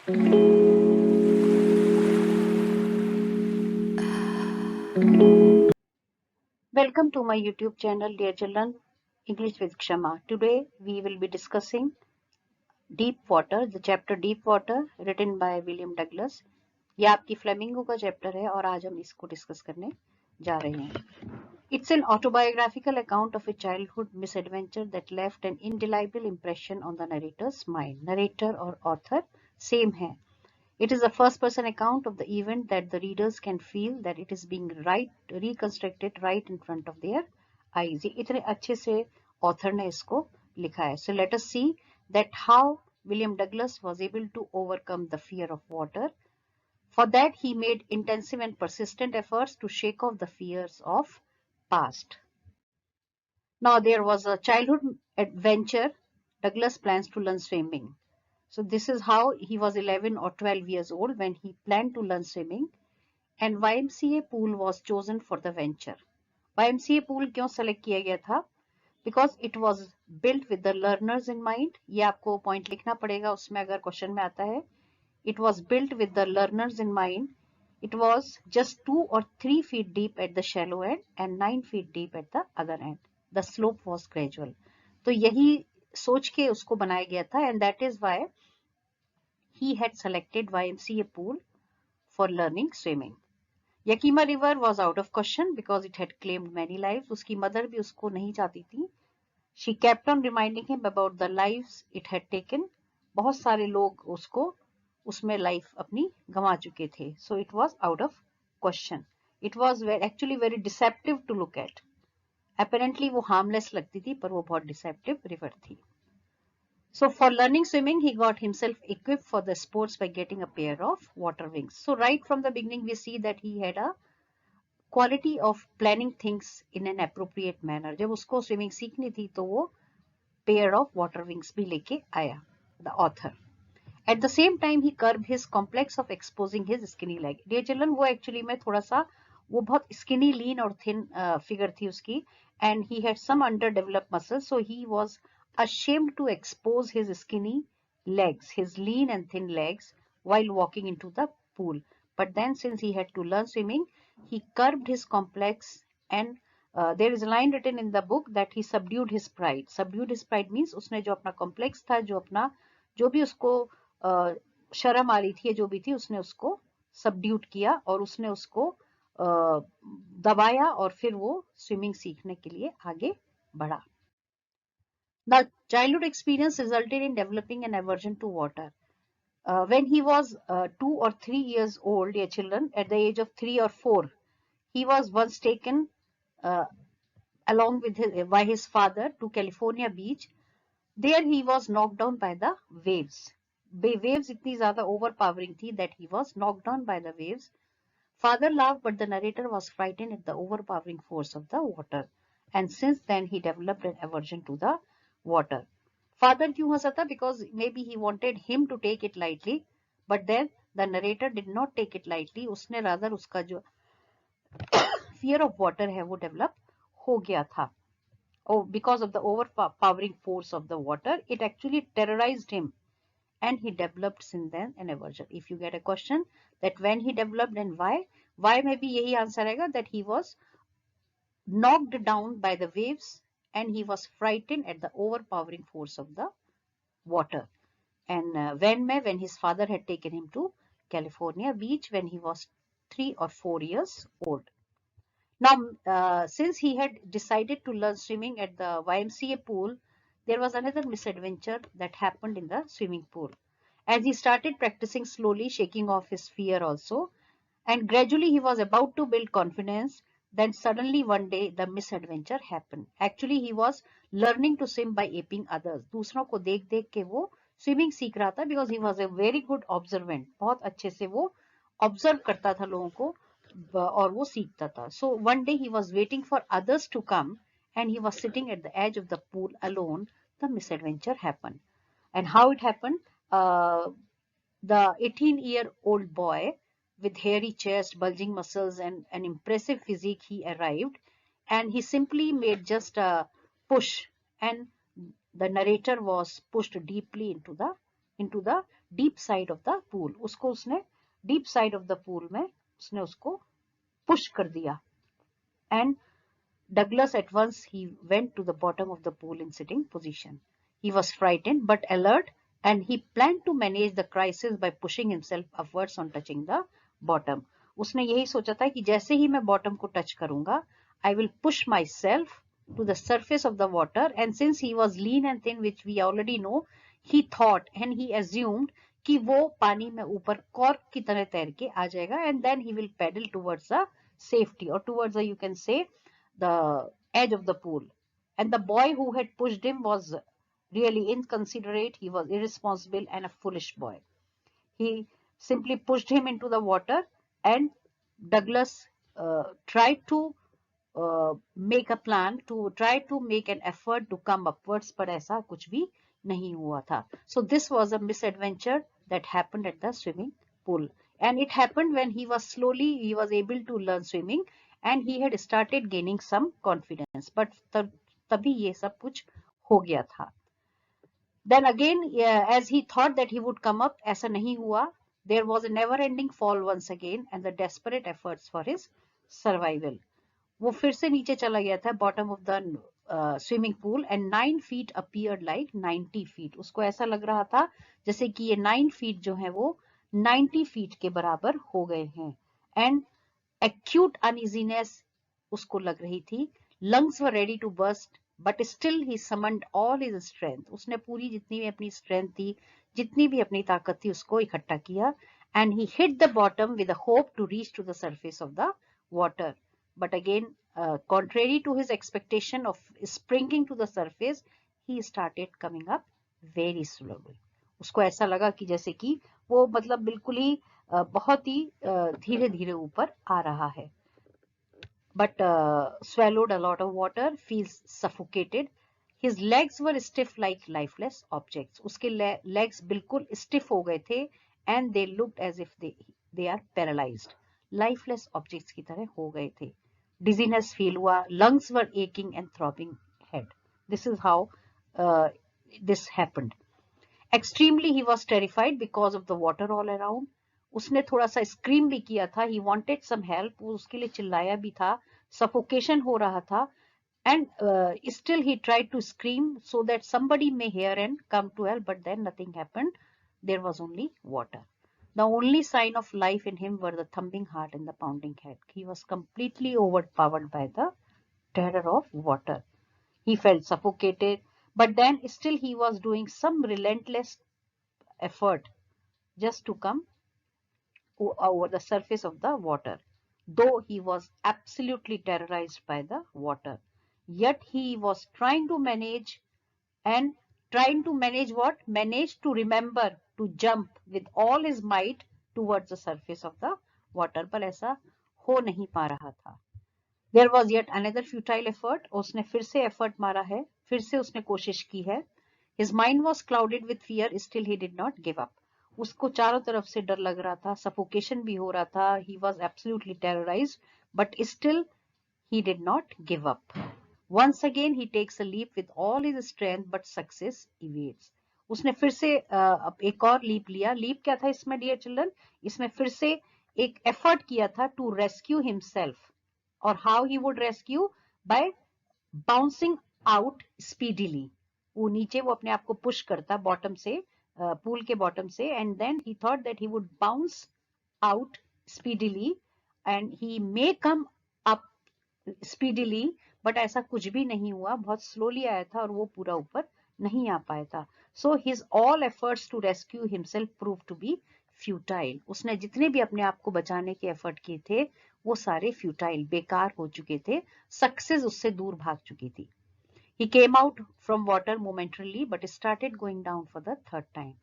Welcome to my YouTube channel, dear children, English with Kshama. Today we will be discussing Deep Water, the chapter Deep Water, written by William Douglas. ये आपकी flamingo का chapter है और आज हम इसको discuss करने जा रहे हैं. It's an autobiographical account of a childhood misadventure that left an indelible impression on the narrator's mind. Narrator और author same है. It is a first-person account of the event that the readers can feel that it is being reconstructed right in front of their eyes. इतने अच्छे से author ने इसको लिखा है. So let us see that how William Douglas was able to overcome the fear of water. For that, he made intensive and persistent efforts to shake off the fears of past. Now, there was a childhood adventure. Douglas plans to learn swimming. So this is how he was 11 or 12 years old when he planned to learn swimming, and YMCA pool was chosen for the venture. YMCA pool क्यों select किया गया था? Because it was built with the learners in mind. ये आपको point लिखना पड़ेगा उसमें अगर question में आता है. It was built with the learners in mind. It was just 2 or 3 feet deep at the shallow end and 9 feet deep at the other end. The slope was gradual. तो यही सोच के उसको बनाया गया था, and that is why he had selected YMCA pool for learning swimming. Yakima River was out of question because it had claimed many lives. उसकी mother भी उसको नहीं चाहती थी. She kept on reminding him about the lives it had taken. बहुत सारे लोग उसको उसमें life अपनी गंवा चुके थे. So it was out of question. It was actually very deceptive to look at. Apparently वो harmless लगती थी पर वो बहुत deceptive river थी. So for learning swimming, he got himself equipped for the sports by getting a pair of water wings. So right from the beginning, we see that he had a quality of planning things in an appropriate manner. जब उसको swimming सीखनी थी तो वो pair of water wings भी लेके आया, the author. At the same time, he curbed his complex of exposing his skinny leg. Dear children, वो actually में थोड़ा सा वो बहुत skinny, lean और thin figure थी उसकी, and he had some underdeveloped muscles, so he was ashamed to expose his skinny legs, his lean and thin legs, while walking into the pool. But then, since he had to learn swimming, he curbed his complex, and there is a line written in the book that he subdued his pride. Subdued his pride means उसने जो अपना complex था, जो भी उसको शर्म आ रही थी, जो भी थी, उसने उसको subdued किया और उसने उसको दबाया और फिर वो swimming सीखने के लिए आगे बढ़ा. The childhood experience resulted in developing an aversion to water. When he was 2 or 3 years old, dear children, at the age of 3 or 4, he was once taken along with by his father to California beach. There he was knocked down by the waves. Waves itni zyada overpowering thi that he was knocked down by the waves. Father laughed, but the narrator was frightened at the overpowering force of the water. And since then, he developed an aversion to the water. Father क्यों हंसा था? Because maybe he wanted him to take it lightly, but then the narrator did not take it lightly. उसने rather उसका जो fear of water है वो develop हो गया था. Oh, because of the overpowering force of the water, it actually terrorized him, and he developed since then an aversion. If you get a question that when he developed and why maybe यही answer आएगा that he was knocked down by the waves and he was frightened at the overpowering force of the water. And when his father had taken him to California beach when he was 3 or 4 years old. Now, since he had decided to learn swimming at the YMCA pool, there was another misadventure that happened in the swimming pool. As he started practicing slowly, shaking off his fear also, and gradually he was about to build confidence, then suddenly one day the misadventure happened. Actually, he was learning to swim by aping others. दूसरों को देख देख के वो swimming सीख रहा था because he was a very good observant. बहुत अच्छे से वो observe करता था लोगों को और वो सीखता था. So one day he was waiting for others to come and he was sitting at the edge of the pool alone. The misadventure happened. And how it happened? The 18-year-old boy with hairy chest, bulging muscles, and an impressive physique, he arrived, and he simply made just a push, and the narrator was pushed deeply into the deep side of the pool. उसको उसने deep side of the pool में उसने उसको push कर दिया. And Douglas at once he went to the bottom of the pool in sitting position. He was frightened but alert, and he planned to manage the crisis by pushing himself upwards on touching the bottom. उसने यही सोचा था कि जैसे ही मैं bottom को touch करूंगा, I will push myself to the surface of the water, and since he was lean and thin, which we already know, he thought and he assumed कि वो पानी में ऊपर cork की तरह तैर के आ जाएगा, and then he will paddle towards the safety, or towards the, you can say, the edge of the pool. And the boy who had pushed him was really inconsiderate. He was irresponsible and a foolish boy. He simply pushed him into the water, and Douglas tried to make a plan, to try to make an effort to come upwards, but ऐसा कुछ भी नहीं हुआ था. So this was a misadventure that happened at the swimming pool, and it happened when he was able to learn swimming, and he had started gaining some confidence, but तभी ये सब कुछ हो गया था. Then again, as he thought that he would come up, ऐसा नहीं हुआ. There was a never-ending fall once again, and the desperate efforts for his survival. वो फिर से नीचे चला गया था, bottom of the swimming pool, and 9 feet appeared like 90 feet. उसको ऐसा लग रहा था जैसे कि ये 9 feet जो है वो 90 feet के बराबर हो गए हैं. And acute uneasiness उसको लग रही थी. Lungs were ready to burst, but still he summoned all his strength. उसने पूरी जितनी भी अपनी strength थी, जितनी भी अपनी ताकत थी, उसको इकट्ठा किया, and he hit the bottom with a hope to reach to the surface of the water. But again, contrary to his expectation of springing to the surface, he started coming up very slowly. उसको ऐसा लगा कि जैसे कि वो मतलब बिल्कुल ही बहुत ही धीरे धीरे ऊपर आ रहा है. But swallowed a lot of water, feels suffocated. His legs were stiff like lifeless objects. उसके legs बिल्कुल stiff हो गए थे, and they looked as if they are paralyzed. Lifeless objects की तरह हो गए थे. Dizziness feel हुआ, lungs were aching and throbbing head. This is how this happened. Extremely he was terrified because of the water all around. उसने थोड़ा सा scream भी किया था. He wanted some help. वो उसके लिए चिल्लाया भी था. Suffocation हो रहा था. And still he tried to scream so that somebody may hear and come to help, but then nothing happened. There was only water. The only sign of life in him were the thumping heart and the pounding head. He was completely overpowered by the terror of water. He felt suffocated, but then still he was doing some relentless effort just to come over the surface of the water, though he was absolutely terrorized by the water. Yet he was trying to manage, and trying to manage what? Manage to remember to jump with all his might towards the surface of the water. पर ऐसा हो नहीं पा रहा था. There was yet another futile effort. उसने फिर से effort मारा है, फिर से उसने कोशिश की है. His mind was clouded with fear, still he did not give up. उसको चारों तरफ से डर लग रहा था, suffocation भी हो रहा था, he was absolutely terrorized, but still he did not give up. Once again he takes a leap with all his strength, but success evades. उसने फिर से एक और leap लिया. Leap क्या था इसमें, dear children? इसमें फिर से एक effort किया था to rescue himself. और how he would rescue? By bouncing out speedily. वो नीचे वो अपने आप को push करता bottom से, pool के bottom से, and then he thought that he would bounce out speedily and he may come up speedily, but ऐसा कुछ भी नहीं हुआ. बहुत slowly आया था और वो पूरा ऊपर नहीं आ पाया था. So his all efforts to rescue himself proved to be futile. उसने जितने भी अपने आप को बचाने के एफर्ट किए थे वो सारे फ्यूटाइल, बेकार हो चुके थे. सक्सेस उससे दूर भाग चुकी थी. He came out from water momentarily, but started going down for the third time.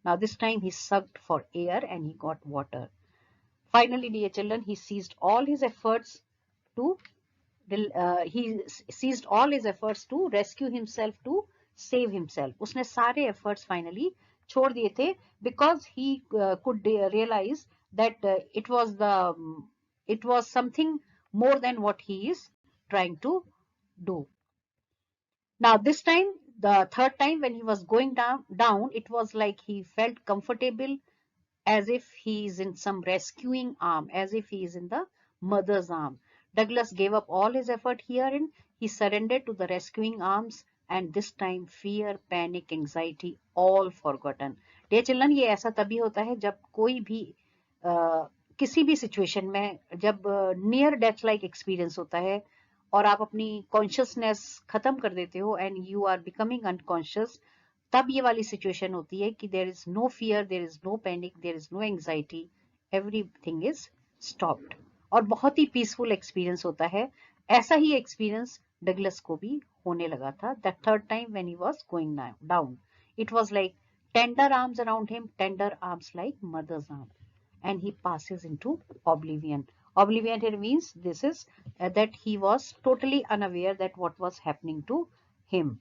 Now this time he sucked for air and he got water. Finally, dear children, he ceased all his efforts to rescue himself, to save himself. उसने सारे efforts finally छोड़ दिए थे, because he could realize that it was something more than what he is trying to do. Now this time The third time when he was going down, it was like he felt comfortable, as if he is in some rescuing arm, as if he is in the mother's arm. Douglas gave up all his effort herein. He surrendered to the rescuing arms, and this time fear, panic, anxiety, all forgotten. Dear children, ये ऐसा तभी होता है जब कोई भी किसी भी सिचुएशन में जब नियर डेथ लाइक एक्सपीरियंस होता है और आप अपनी कॉन्शियसनेस खत्म कर देते हो and you are becoming unconscious, तब ये वाली सिचुएशन होती है कि there is no fear, there is no panic, there is no anxiety, everything is stopped और बहुत ही पीसफुल एक्सपीरियंस होता है. ऐसा ही एक्सपीरियंस डगलस को भी होने लगा था the third time when he was going down. It was like tender arms around him, tender arms like mother's arm, and he passes into oblivion. Oblivion here means this is that he was totally unaware that what was happening to him.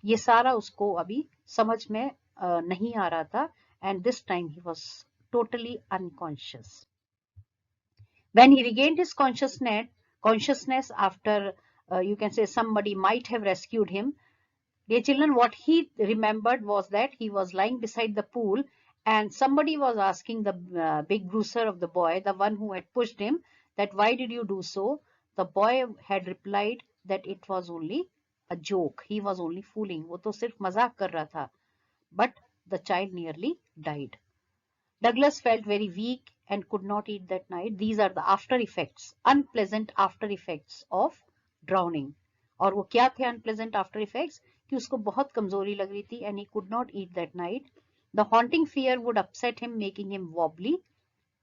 ये सारा उसको अभी समझ में नहीं आ रहा था, and this time he was totally unconscious. When he regained his consciousness after you can say somebody might have rescued him, dear children, what he remembered was that he was lying beside the pool and somebody was asking the big bruiser of the boy, the one who had pushed him, that why did you do so? The boy had replied that it was only a joke. He was only fooling. वो तो सिर्फ मजाक कर रहा था. But the child nearly died. Douglas felt very weak and could not eat that night. These are the after effects, unpleasant after effects of drowning. और वो क्या थे unpleasant after effects? कि उसको बहुत कमजोरी लग रही थी and he could not eat that night. The haunting fear would upset him, making him wobbly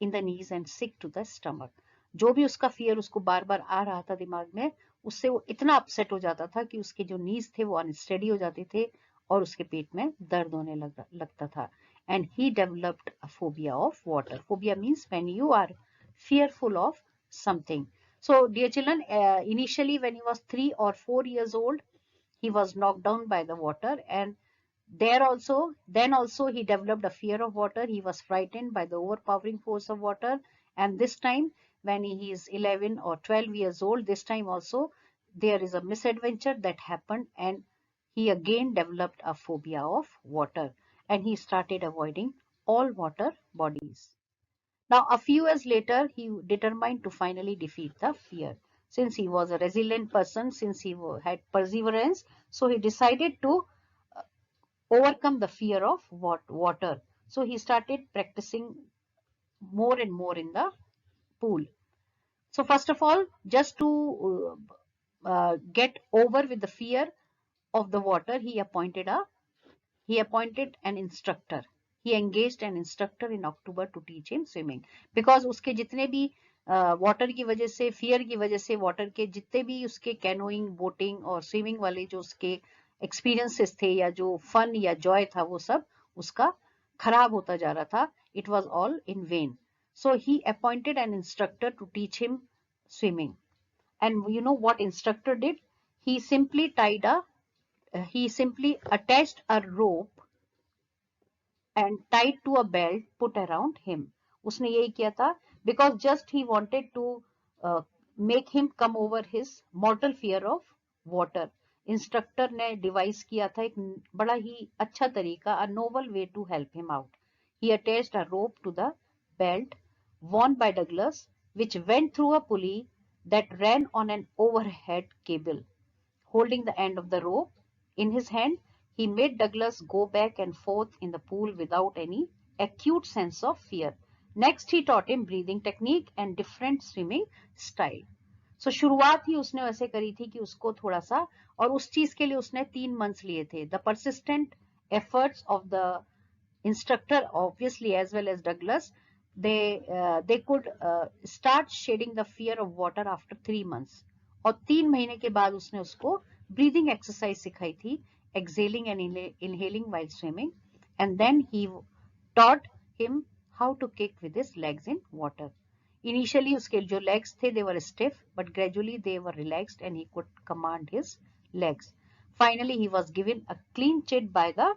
in the knees and sick to the stomach. जो भी उसका फियर उसको बार बार आ रहा था दिमाग में, उससे वो इतना अपसेट हो जाता था कि उसके जो नीज थे वो अनस्टेडी हो जाते थे और उसके पेट में दर्द होने लगता था. And he developed a phobia of water. Phobia means when you are fearful of something. So dear children, initially when he was 3 or 4 years old, he was knocked down by the water, and then also he developed a fear of water. He was frightened by the overpowering force of water, and this time when he is 11 or 12 years old, this time also there is a misadventure that happened, and he again developed a phobia of water, and he started avoiding all water bodies. Now, a few years later, he determined to finally defeat the fear. Since he was a resilient person, since he had perseverance, so he decided to overcome the fear of water. So he started practicing more and more in the pool. So first of all, just to get over with the fear of the water, he appointed an instructor. He engaged an instructor in October to teach him swimming. Because उसके जितने भी water की वजह से, fear की वजह से water के जितने भी उसके कैनोइंग, बोटिंग और स्विमिंग वाले जो उसके एक्सपीरियंसेस थे या जो फन या जॉय था, वो सब उसका खराब होता जा रहा था. It was all in vain. So he appointed an instructor to teach him swimming. And you know what instructor did? He simply attached a rope and tied to a belt put around him. उसने यही किया था because just he wanted to make him come over his mortal fear of water. Instructor ने device किया था एक बड़ा ही अच्छा तरीका, a novel way to help him out. He attached a rope to the belt worn by Douglas, which went through a pulley that ran on an overhead cable. Holding the end of the rope in his hand, he made Douglas go back and forth in the pool without any acute sense of fear. Next, he taught him breathing technique and different swimming style. So शुरुआत ही उसने वैसे करी थी कि उसको थोड़ा सा, और उस चीज के लिए उसने 3 months लिए थे. The persistent efforts of the instructor, obviously, as well as Douglas, they could start shedding the fear of water after 3 months. और 3 महीने के बाद उसने उसको breathing exercise सिखाई थी, exhaling and inhaling while swimming, and then he taught him how to kick with his legs in water. Initially उसके जो legs थे, they were stiff, but gradually they were relaxed and he could command his legs. Finally, he was given a clean chit by the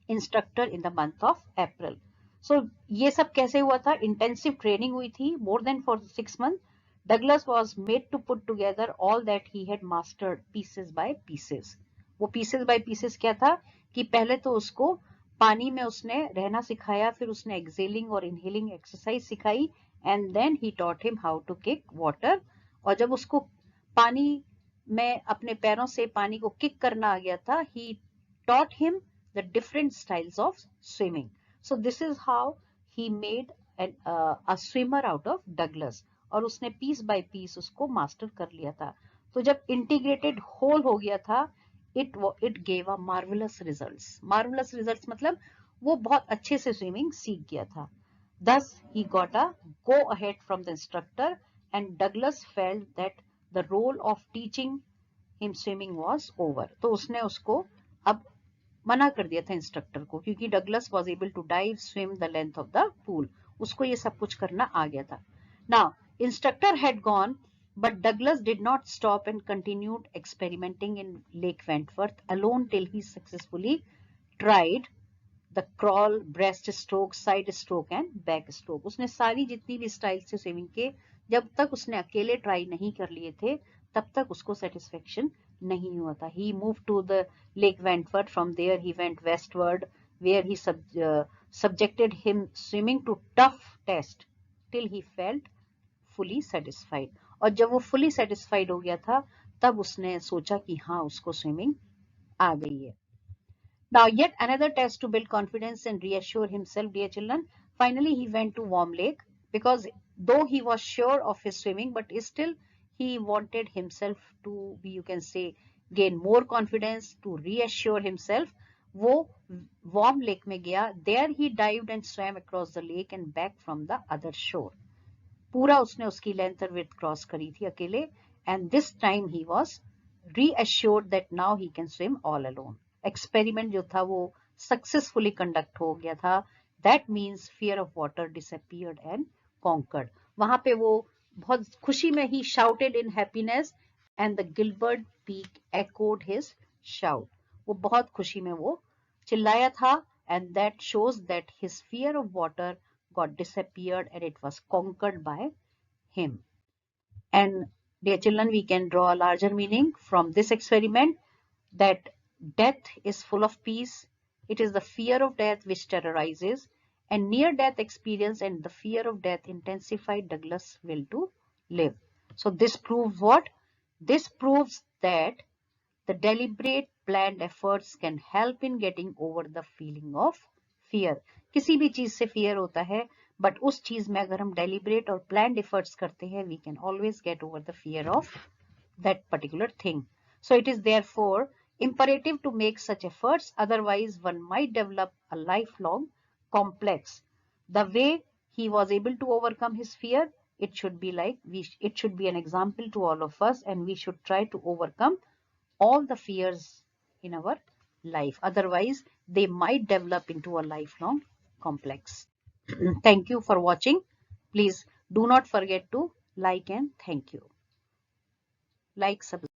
instructor in the month of April. So ये सब कैसे हुआ था? Intensive training हुई थी, more than for 6 months. Douglas was made to put together all that he had mastered pieces by pieces. वो pieces bye pieces क्या था कि पहले तो उसको पानी में उसने रहना सिखाया, फिर उसने एक्सेलिंग और इनहेलिंग एक्सरसाइज सिखाई, and then he taught him how to kick water. और जब उसको पानी में अपने पैरों से पानी को किक करना आ गया था, ही taught him the different styles of swimming. So this is how he made a swimmer out of Douglas. और उसने पीस बाय पीस उसको मास्टर कर लिया था। तो जब इंटीग्रेटेड होल हो गया था, it gave a marvelous results. Marvelous results मतलब वो बहुत अच्छे से स्विमिंग सीख गया था। Thus he got a go ahead from the instructor, and Douglas felt that the role of teaching him swimming was over. तो उसने उसको अब मना कर दिया था इंस्ट्रक्टर को, क्योंकि Douglas was able to dive, swim the length of the pool, उसको ये सब कुछ करना आ गया था। Now instructor had gone, but Douglas did not stop and continued experimenting in Lake Wentworth alone till he successfully tried the crawl, breast stroke, side stroke and back stroke. उसने सारी जितनी भी स्टाइल से स्विमिंग के जब तक उसने अकेले ट्राई नहीं कर लिए थे, तब तक उसको सेटिस्फेक्शन नहीं हुआ था। He moved to the Lake Wentworth. From there he went westward, where he subjected him swimming to tough test till he felt fully satisfied. और जब वो fully satisfied हो गया था, तब उसने सोचा कि हाँ, उसको स्विमिंग आ गई है। Now, yet another test to build confidence and reassure himself, dear children. Finally, he went to Warm Lake, because though he was sure of his swimming, but still he wanted himself to be, you can say, gain more confidence, to reassure himself. वो Warm Lake में गया. There he dived and swam across the lake and back from the other shore. पूरा उसने उसकी length और width cross करी थी अकेले, and this time he was reassured that now he can swim all alone. Experiment जो था वो सक्सेसफुली कंडक्ट हो गया था। That means fear of water disappeared and conquered. वहां पे वो बहुत खुशी में ही shouted in happiness, and the Gilbert peak echoed his shout. वो बहुत खुशी में वो चिल्लाया था, and that shows that his fear of water got disappeared and it was conquered by him. And dear children, we can draw a larger meaning from this experiment, that death is full of peace. It is the fear of death which terrorizes, and near death experience and the fear of death intensified Douglas' will to live. So this proves what? This proves that the deliberate planned efforts can help in getting over the feeling of fear. किसी भी चीज से fear होता है, but उस चीज में अगर हम deliberate और planned efforts करते हैं, we can always get over the fear of that particular thing. So it is therefore imperative to make such efforts, otherwise one might develop a lifelong complex. The way he was able to overcome his fear, it should be like it should be an example to all of us, and we should try to overcome all the fears in our life. Otherwise, they might develop into a lifelong complex. Thank you for watching. Please do not forget to like and thank you. Like, subscribe.